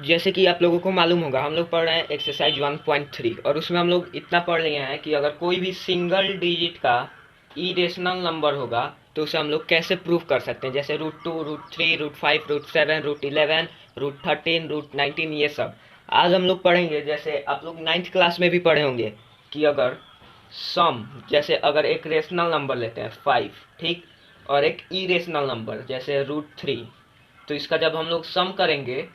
जैसे कि आप लोगों को मालूम होगा, हम लोग पढ़ रहे हैं एक्सरसाइज 1.3 और उसमें हम लोग इतना पढ़ लिए हैं कि अगर कोई भी सिंगल डिजिट का इरेशनल नंबर होगा तो उसे हम लोग कैसे प्रूव कर सकते हैं, जैसे √2, √3, √5, √7, √11, √13, √19, ये सब आज हम लोग पढ़ेंगे। जैसे आप लोग 9th क्लास में भी पढ़े होंगे कि अगर सम, जैसे अगर एक रेशनल नंबर लेते हैं 5, ठीक, और एक इरेशनल नंबर जैसे √3, तो इसका जब हम लोग सम करेंगे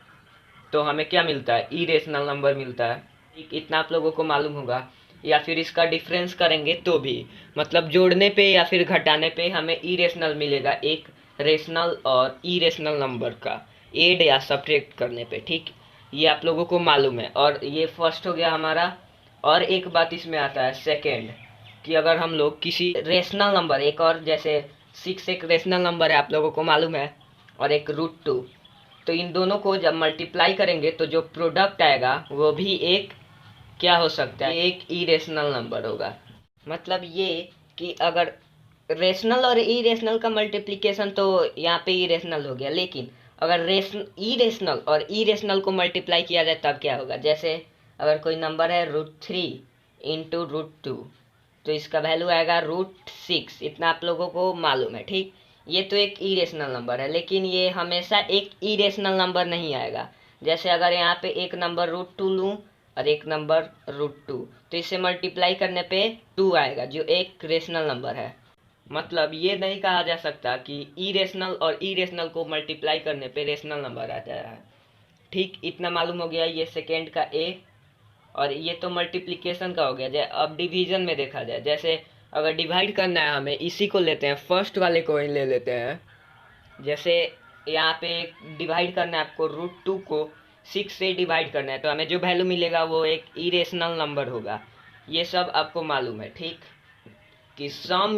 तो हमें क्या मिलता है, इरेशनल नंबर मिलता है। इतना आप लोगों को मालूम होगा। या फिर इसका डिफरेंस करेंगे तो भी, मतलब जोड़ने पे या फिर घटाने पे हमें इरेशनल मिलेगा एक रेशनल और इरेशनल नंबर का, ऐड या सब्ट्रैक्ट करने पे, ठीक। ये आप लोगों को मालूम है और ये फर्स्ट हो गया हमारा। और एक बात इसमें आता है सेकेंड, कि अगर हम लोग किसी रेशनल नंबर, एक और जैसे 6 एक रेशनल नंबर है आप लोगों को मालूम है, और एक √2, तो इन दोनों को जब मल्टीप्लाई करेंगे तो जो प्रोडक्ट आएगा वो भी एक क्या हो सकता है, एक इरेशनल नंबर होगा। मतलब ये कि अगर रेशनल और इरेशनल का मल्टीप्लिकेशन तो यहाँ पे इरेशनल हो गया, लेकिन अगर इरेशनल और इरेशनल को मल्टीप्लाई किया जाए तब क्या होगा। जैसे अगर कोई नंबर है √3 इंटू √2, तो इसका वैल्यू आएगा √6। इतना आप लोगों को मालूम है, ठीक। ये तो एक इरेशनल नंबर है, लेकिन ये हमेशा एक इरेशनल नंबर नहीं आएगा। जैसे अगर यहाँ पे एक नंबर √2 लूँ और एक नंबर √2, तो इसे मल्टीप्लाई करने पे 2 आएगा जो एक रेशनल नंबर है। मतलब ये नहीं कहा जा सकता कि इरेशनल और इरेशनल को मल्टीप्लाई करने पे रेशनल नंबर आ जा रहा है, ठीक। इतना मालूम हो गया ये सेकेंड का ए। और ये तो मल्टीप्लिकेशन का हो गया। जैसे अब डिवीजन में देखा जाए, जैसे अगर डिवाइड करना है हमें, इसी को लेते हैं, फर्स्ट वाले को ही ले लेते हैं। जैसे यहाँ पे डिवाइड करना है आपको, √2 को 6 से डिवाइड करना है, तो हमें जो वैल्यू मिलेगा वो एक इरेशनल नंबर होगा। ये सब आपको मालूम है, ठीक। कि सम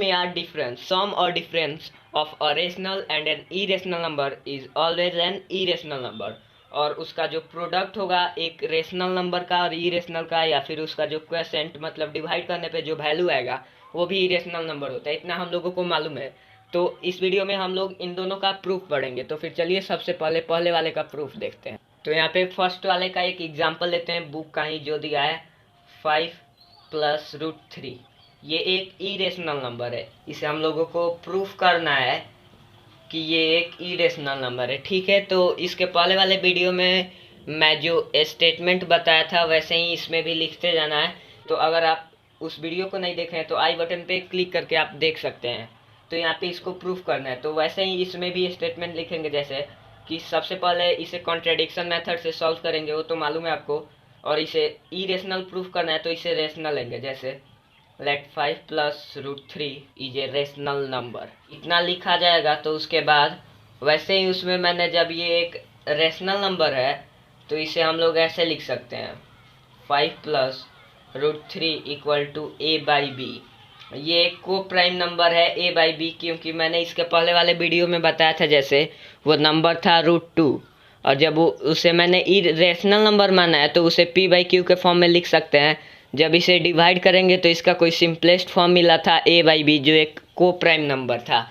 और difference of a rational and N irrational number is always an irrational number. और उसका जो प्रोडक्ट होगा एक रेशनल नंबर का और इरेशनल का, या फिर उसका जो क्वेसेंट मतलब डिवाइड करने पे जो वैल्यू आएगा वो भी इरेशनल नंबर होता है। इतना हम लोगों को मालूम है। तो इस वीडियो में हम लोग इन दोनों का प्रूफ पढ़ेंगे। तो फिर चलिए सबसे पहले पहले वाले का प्रूफ देखते हैं। तो यहाँ पे फर्स्ट वाले का एक एग्जाम्पल लेते हैं, बुक का ही जो दिया है, 5 + √3। ये एक इरेशनल नंबर है। इसे हम लोगों को प्रूफ करना है कि ये एक इरेशनल नंबर है, ठीक है। तो इसके पहले वाले वीडियो में मैं जो स्टेटमेंट बताया था वैसे ही इसमें भी लिखते जाना है। तो अगर आप उस वीडियो को नहीं देखे हैं तो आई बटन पे क्लिक करके आप देख सकते हैं। तो यहाँ पे इसको प्रूफ करना है, तो वैसे ही इसमें भी स्टेटमेंट लिखेंगे। जैसे कि सबसे पहले इसे कॉन्ट्रेडिक्शन मेथड से सॉल्व करेंगे, वो तो मालूम है आपको। और इसे इरेशनल प्रूफ करना है तो इसे रेशनल लेंगे। जैसे let 5 + √3 is a rational number, इतना लिखा जाएगा। तो उसके बाद वैसे ही उसमें मैंने, जब ये एक रेशनल नंबर है तो इसे हम लोग ऐसे लिख सकते हैं, 5 + √3 = a/b। ये एक को प्राइम नंबर है a/b, क्योंकि मैंने इसके पहले वाले वीडियो में बताया था। जैसे वो नंबर था √2, और जब वो उसे मैंने रेशनल नंबर माना है तो उसे p/q के फॉर्म में लिख सकते हैं। जब इसे डिवाइड करेंगे तो इसका कोई सिंपलेस्ट फॉर्म मिला था a/b, जो एक को प्राइम नंबर था।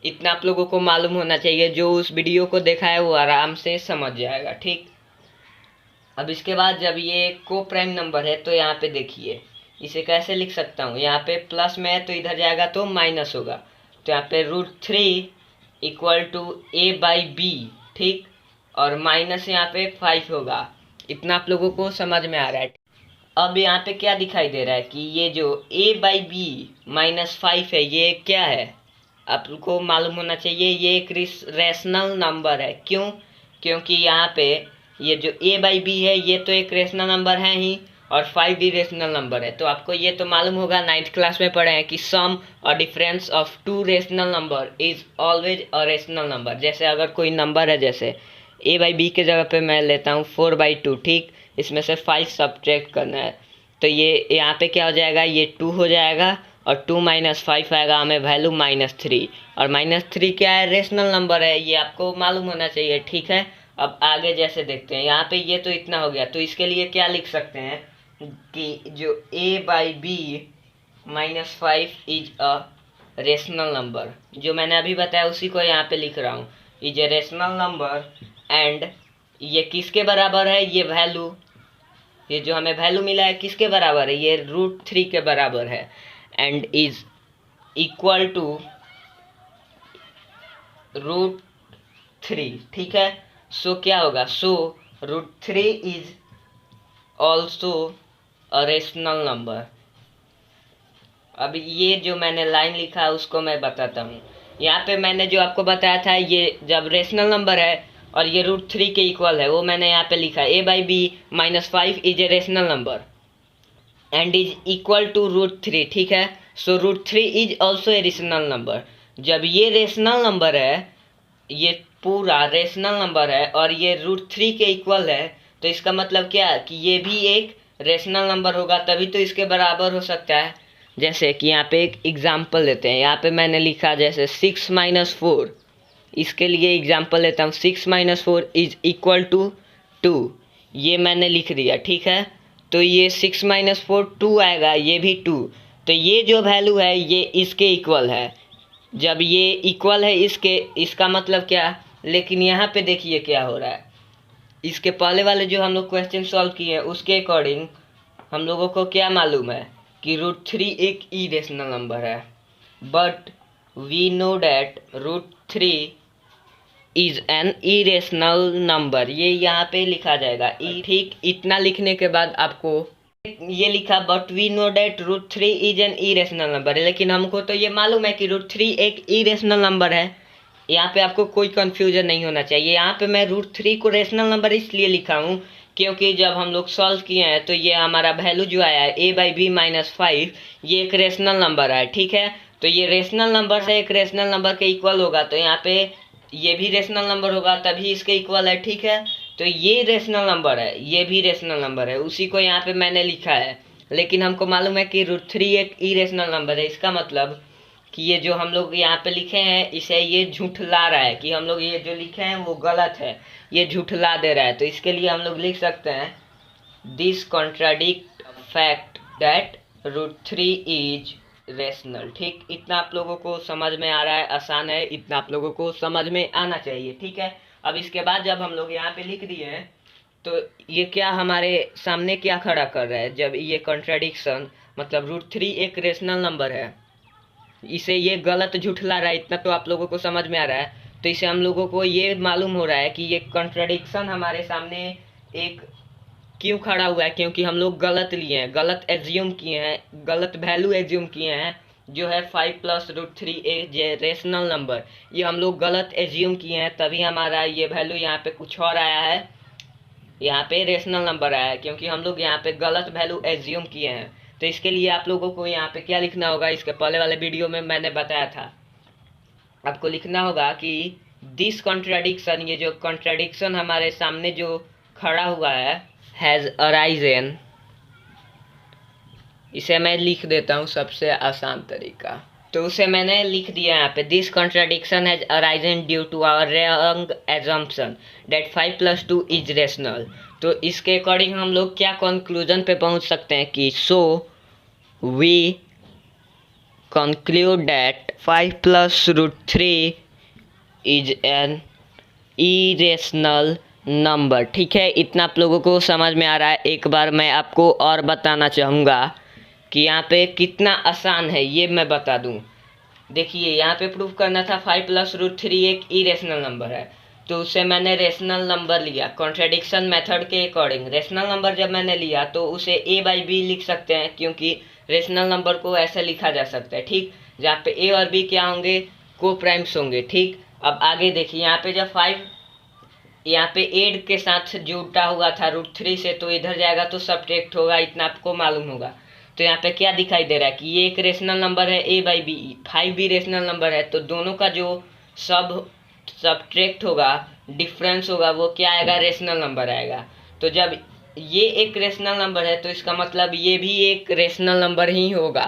इतना आप लोगों को मालूम होना चाहिए। जो उस वीडियो को देखा है वो आराम से समझ जाएगा, ठीक। अब इसके बाद जब ये को प्राइम नंबर है तो यहाँ पे देखिए इसे कैसे लिख सकता हूँ। यहाँ पे प्लस में है तो इधर जाएगा तो माइनस होगा। तो यहाँ पे √3 = a/b, ठीक। और माइनस यहाँ पे 5 होगा। इतना आप लोगों को समझ में आ रहा है। अब यहाँ पे क्या दिखाई दे रहा है कि ये जो a/b -5 है, ये क्या है, आपको मालूम होना चाहिए। ये एक रेशनल नंबर है। क्यों? क्योंकि यहाँ पे ये जो a/b है ये तो एक रेशनल नंबर है ही, और 5 भी रेशनल नंबर है। तो आपको ये तो मालूम होगा, 9th क्लास में पढ़े हैं कि सम और difference of 2 rational number is always a rational number. जैसे अगर कोई नंबर है, जैसे a/b के जगह पे मैं लेता हूँ 4/2, ठीक। इसमें से 5 सब्ट्रैक्ट करना है, तो ये यहाँ पे क्या हो जाएगा, ये 2 हो जाएगा, और 2 - 5 आएगा हमें वैल्यू -3। और -3 क्या है, रेशनल नंबर है, ये आपको मालूम होना चाहिए, ठीक है। अब आगे जैसे देखते हैं, यहाँ पे ये तो इतना हो गया। तो इसके लिए क्या लिख सकते हैं कि जो a/b -5 is a rational number, जो मैंने अभी बताया उसी को यहाँ पे लिख रहा हूँ, is a rational number and ये किसके बराबर है, ये वैल्यू, ये जो हमें वैल्यू मिला है किसके बराबर है, ये √3 के बराबर है, एंड इज इक्वल टू √3, ठीक है। सो क्या होगा, सो √3 is also a rational number. अब ये जो मैंने लाइन लिखा है उसको मैं बताता हूँ। यहाँ पे मैंने जो आपको बताया था, ये जब रेशनल नंबर है और ये √3 के इक्वल है, वो मैंने यहाँ पे लिखा है a/b-5 is a rational number and is equal to √3, ठीक है। So √3 is also a rational number. जब ये रेशनल नंबर है, ये पूरा रेशनल नंबर है और ये √3 के इक्वल है, तो इसका मतलब क्या कि ये भी एक रेशनल नंबर होगा, तभी तो इसके बराबर हो सकता है। जैसे कि यहाँ पे एक एग्जांपल लेते हैं, यहाँ पे मैंने लिखा जैसे 6 - 4, इसके लिए एग्जांपल लेता हूँ, 6 - 4 इज इक्वल टू 2, ये मैंने लिख दिया, ठीक है। तो ये 6 - 4 2 आएगा, ये भी 2, तो ये जो वैल्यू है ये इसके इक्वल है। जब ये इक्वल है इसके, इसका मतलब क्या, लेकिन यहाँ पे देखिए क्या हो रहा है, इसके पहले वाले जो हम लोग क्वेश्चन सॉल्व किए हैं उसके अकॉर्डिंग हम लोगों को क्या मालूम है कि √3 एक इरेशनल नंबर है, but we know that √3 is an irrational number. ये यहाँ पे लिखा जाएगा, ठीक। इतना लिखने के बाद आपको ये लिखा, but we know that √3 is an irrational number है, लेकिन हमको तो ये मालूम है कि √3 एक इरेशनल नंबर है। यहाँ पे आपको कोई कंफ्यूजन नहीं होना चाहिए। यहाँ पे मैं √3 को रेशनल नंबर इसलिए लिखा हूँ क्योंकि जब हम लोग सॉल्व किए हैं तो ये हमारा वैल्यू जो आया है a/b-5, ये एक रेशनल नंबर है, ठीक है। तो ये रेशनल नंबर से एक रेशनल नंबर के इक्वल होगा, तो यहाँ पे ये भी रेशनल नंबर होगा तभी इसके इक्वल है, ठीक है। तो ये रेशनल नंबर है, ये भी रेशनल नंबर है, उसी को यहाँ पे मैंने लिखा है। लेकिन हमको मालूम है कि √3 एक इरेशनल नंबर है, इसका मतलब कि ये जो हम लोग यहाँ पे लिखे हैं इसे ये झूठला रहा है, कि हम लोग ये जो लिखे हैं वो गलत है, ये झूठला दे रहा है। तो इसके लिए हम लोग लिख सकते हैं this contradict fact that √3 is rational, ठीक। इतना आप लोगों को समझ में आ रहा है, आसान है, इतना आप लोगों को समझ में आना चाहिए, ठीक है। अब इसके बाद जब हम लोग यहाँ पे लिख दिए हैं तो ये क्या हमारे सामने क्या खड़ा कर रहा है, जब ये कॉन्ट्राडिक्शन मतलब √3 एक रेशनल नंबर है, इसे ये गलत झुठला रहा है, इतना तो आप लोगों को समझ में आ रहा है। तो इसे हम लोगों को ये मालूम हो रहा है कि ये कॉन्ट्राडिक्शन हमारे सामने एक क्यों खड़ा हुआ है, क्योंकि हम लोग गलत लिए हैं, गलत एज्यूम किए हैं, गलत वैल्यू एज्यूम किए हैं, जो है 5 + √3 ए रेशनल नंबर, ये हम लोग गलत एज्यूम किए हैं, तभी हमारा ये वैल्यू यहाँ पे कुछ और आया है, यहाँ पे रेशनल नंबर आया है, क्योंकि हम लोग यहाँ पे गलत वैल्यू एज्यूम किए हैं। तो इसके लिए आप लोगों को यहाँ पे क्या लिखना होगा, इसके पहले वाले वीडियो में मैंने बताया था, आपको लिखना होगा कि दिस कॉन्ट्राडिक्शन, ये जो कॉन्ट्राडिक्शन हमारे सामने जो खड़ा हुआ है, हैज़ अराइजन, इसे मैं लिख देता हूँ सबसे आसान तरीका, तो उसे मैंने लिख दिया यहाँ पे, this contradiction has arisen due to our wrong assumption that 5 + 2 is rational. तो इसके अकॉर्डिंग हम लोग क्या कंक्लूजन पे पहुँच सकते हैं कि so we conclude that 5 + √3 is an irrational number, ठीक है। इतना आप लोगों को समझ में आ रहा है। एक बार मैं आपको और बताना चाहूँगा कि यहाँ पे कितना आसान है, ये मैं बता दूँ। देखिए यहाँ पे प्रूफ करना था 5 + √3 एक इरेशनल नंबर है, तो उससे मैंने रेशनल नंबर लिया कॉन्ट्रेडिक्शन मेथड के अकॉर्डिंग। रेशनल नंबर जब मैंने लिया तो उसे a/b लिख सकते हैं, क्योंकि रेशनल नंबर को ऐसे लिखा जा सकता है, ठीक, जहाँ पे a और b क्या होंगे, को प्राइम्स होंगे, ठीक। अब आगे देखिए यहाँ पे जब 5 यहाँ पे 8 के साथ जुड़ा हुआ था √3 से, तो इधर जाएगा तो सब्ट्रैक्ट होगा, इतना आपको मालूम होगा। तो यहाँ पे क्या दिखाई दे रहा है कि ये एक रेशनल नंबर है a/b, 5 भी रेशनल नंबर है, तो दोनों का जो सब्ट्रैक्ट होगा, डिफरेंस होगा, वो क्या आएगा, रेशनल नंबर आएगा। तो जब ये एक रेशनल नंबर है तो इसका मतलब ये भी एक रेशनल नंबर ही होगा।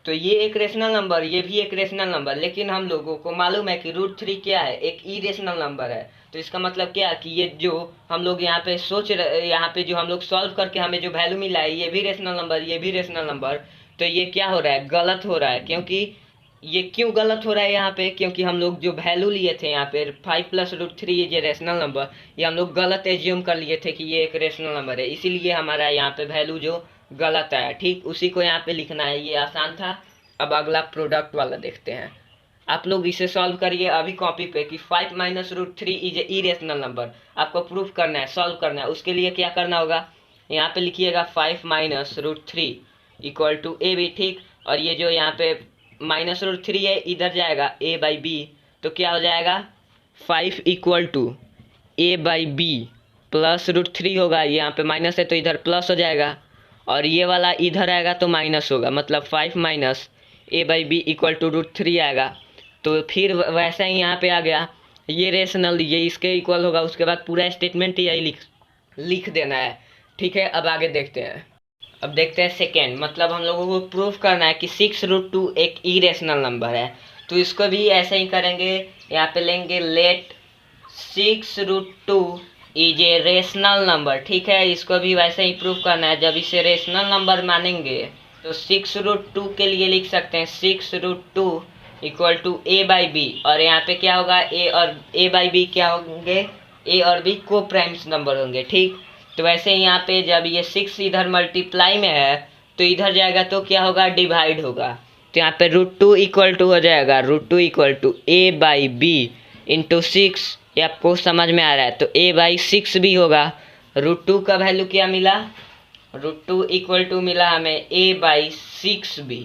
तो ये एक रेशनल नंबर, ये भी एक रेशनल नंबर, लेकिन हम लोगों को मालूम है कि √3 क्या है, एक इरेशनल नंबर है। तो इसका मतलब क्या कि ये जो हम लोग यहाँ पे सोच रहे, यहाँ पे जो हम लोग सॉल्व करके हमें जो वैल्यू मिला है, ये भी रेशनल नंबर, ये भी रेशनल नंबर, तो ये क्या हो रहा है, गलत हो रहा है, क्योंकि ये क्यों गलत हो रहा है यहाँ पे, क्योंकि हम लोग जो वैल्यू लिए थे यहाँ पे 5 + √3 ये रेशनल नंबर, ये हम लोग गलत एज्यूम कर लिए थे कि ये एक रेशनल नंबर है, इसीलिए हमारा यहाँ पे वैल्यू जो गलत आया। ठीक उसी को यहाँ पे लिखना है, ये आसान था। अब अगला प्रोडक्ट वाला देखते हैं। आप लोग इसे सॉल्व करिए अभी कॉपी पे कि 5 - √3 इज ए इरेशनल नंबर। आपको प्रूफ करना है, सॉल्व करना है। उसके लिए क्या करना होगा, यहाँ पे लिखिएगा 5 - √3 = ए बी। ठीक, और ये जो यहाँ पे -√3 है इधर जाएगा a/b, तो क्या हो जाएगा 5 = a/b प्लस √3 होगा। यहाँ पे माइनस है तो इधर प्लस हो जाएगा, और ये वाला इधर आएगा तो माइनस होगा, मतलब 5 - a/b = √3 आएगा। तो फिर वैसा ही यहाँ पे आ गया, ये रेशनल ये इसके इक्वल होगा। उसके बाद पूरा स्टेटमेंट यही लिख देना है। ठीक है, अब आगे देखते हैं। अब देखते हैं सेकेंड, मतलब हम लोगों को प्रूफ करना है कि 6√2 एक इरेशनल नंबर है। तो इसको भी ऐसे ही करेंगे, यहाँ पे लेंगे let 6√2 is a rational number. ठीक है, इसको भी वैसे ही प्रूफ करना है। जब इसे रेशनल नंबर मानेंगे तो 6√2 के लिए लिख सकते हैं 6√2 = a/b, और यहाँ पे क्या होगा a और a/b क्या होंगे, a और b को प्राइम्स नंबर होंगे। ठीक, तो वैसे ही यहाँ पे जब ये 6 इधर मल्टीप्लाई में है तो इधर जाएगा तो क्या होगा, डिवाइड होगा। तो यहाँ पे √2 = हो जाएगा √2 = a/b × 6। ये आपको समझ में आ रहा है, तो a/6 भी होगा। √2 का वैल्यू क्या मिला, √2 = मिला हमें a/6 भी।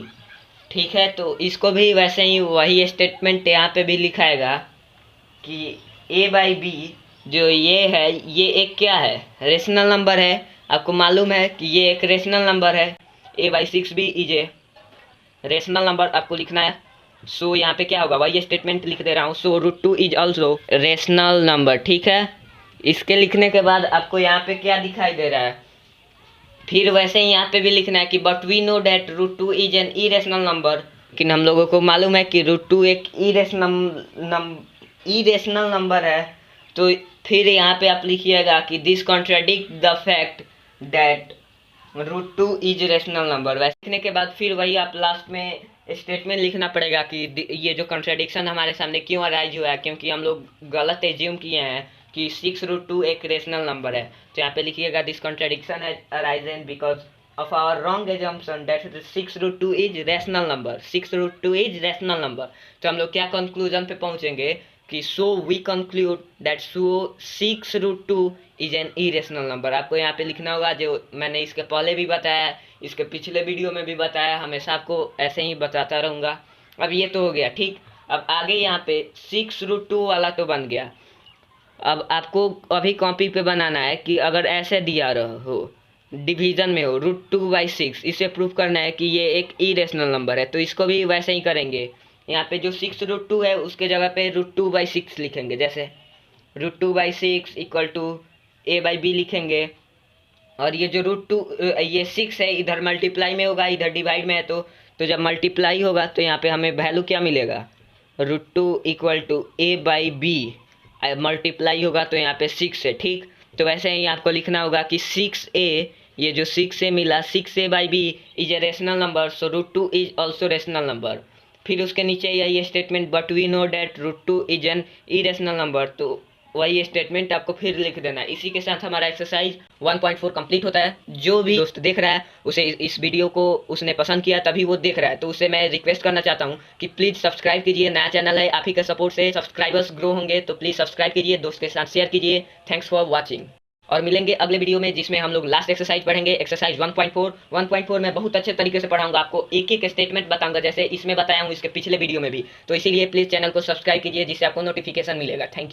ठीक है, तो इसको भी वैसे ही वही स्टेटमेंट यहाँ पे भी लिखाएगा कि a/b जो ये है ये एक क्या है, रेशनल नंबर है। आपको मालूम है कि ये एक रेशनल नंबर है, a/6 भी इज ए रेशनल नंबर आपको लिखना है। सो यहाँ पे क्या होगा, वही स्टेटमेंट लिख दे रहा हूँ। सो √2 इज ऑल्सो रेशनल नंबर। ठीक है, इसके लिखने के बाद आपको यहाँ पे क्या दिखाई दे रहा है, फिर वैसे ही यहाँ पे भी लिखना है कि but we know that √2 is an irrational number. लेकिन हम लोगों को मालूम है कि √2 एक इरेशनल नंबर है। तो फिर यहाँ पे आप लिखिएगा कि this contradict the fact that √2 is rational number. वैसे लिखने के बाद फिर वही आप लास्ट में स्टेटमेंट लिखना पड़ेगा कि ये जो कॉन्ट्राडिक्शन हमारे सामने क्यों अराइज हुआ है, क्योंकि हम लोग गलत एज्यूम किए हैं कि 6√2 एक रेशनल नंबर है। तो यहाँ पे लिखिएगा this contradiction has arisen because of our wrong assumption that 6√2 is rational number। 6√2 is rational number। तो हम लोग क्या कंक्लूजन पे पहुंचेंगे कि so we conclude that so 6√2 is an irrational number। आपको यहाँ पे लिखना होगा, जो मैंने इसके पहले भी बताया, इसके पिछले वीडियो में भी बताया, हमेशा आपको ऐसे ही बताता रहूँगा। अब ये तो हो गया। ठीक, अब आगे यहाँ पे 6√2 वाला तो बन गया। अब आपको अभी कॉपी पे बनाना है कि अगर ऐसे दिया हो डिवीजन में हो √2/6, इसे प्रूफ करना है कि ये एक इरेशनल नंबर है। तो इसको भी वैसे ही करेंगे, यहाँ पे जो 6√2 है उसके जगह पे √2/6 लिखेंगे। जैसे √2/6 = a/b लिखेंगे, और ये जो √2 ये 6 है इधर मल्टीप्लाई में होगा, इधर डिवाइड में है। तो जब मल्टीप्लाई होगा तो यहाँ पे हमें वैल्यू क्या मिलेगा, √2 = a/b, मल्टीप्लाई होगा तो यहाँ पे 6 है। ठीक, तो वैसे ही आपको लिखना होगा कि 6a, ये जो 6a मिला 6a/b is a rational number, so √2 is also rational number. फिर उसके नीचे यही statement but we know that √2 is an irrational number. तो वही स्टेटमेंट आपको फिर लिख देना है। इसी के साथ हमारा एक्सरसाइज 1.4 कंप्लीट होता है। जो भी दोस्त देख रहा है उसे इस वीडियो को उसने पसंद किया तभी वो देख रहा है, तो उसे मैं रिक्वेस्ट करना चाहता हूँ कि प्लीज़ सब्सक्राइब कीजिए। नया चैनल है, आप ही के सपोर्ट से सब्सक्राइबर्स ग्रो होंगे, तो प्लीज़ सब्सक्राइब कीजिए, दोस्त के साथ शेयर कीजिए। थैंक्स फॉर वॉचिंग, और मिलेंगे अगले वीडियो में जिसमें हम लोग लास्ट एक्सरसाइज पढ़ेंगे, एक्सरसाइज 1.4 में बहुत अच्छे तरीके से पढ़ाऊंगा, आपको एक एक स्टेटमेंट बताऊंगा जैसे इसमें बताया हूँ इसके पिछले वीडियो में भी। तो इसीलिए प्लीज़ चैनल को सब्सक्राइब कीजिए जिससे आपको नोटिफिकेशन मिलेगा। Thank you.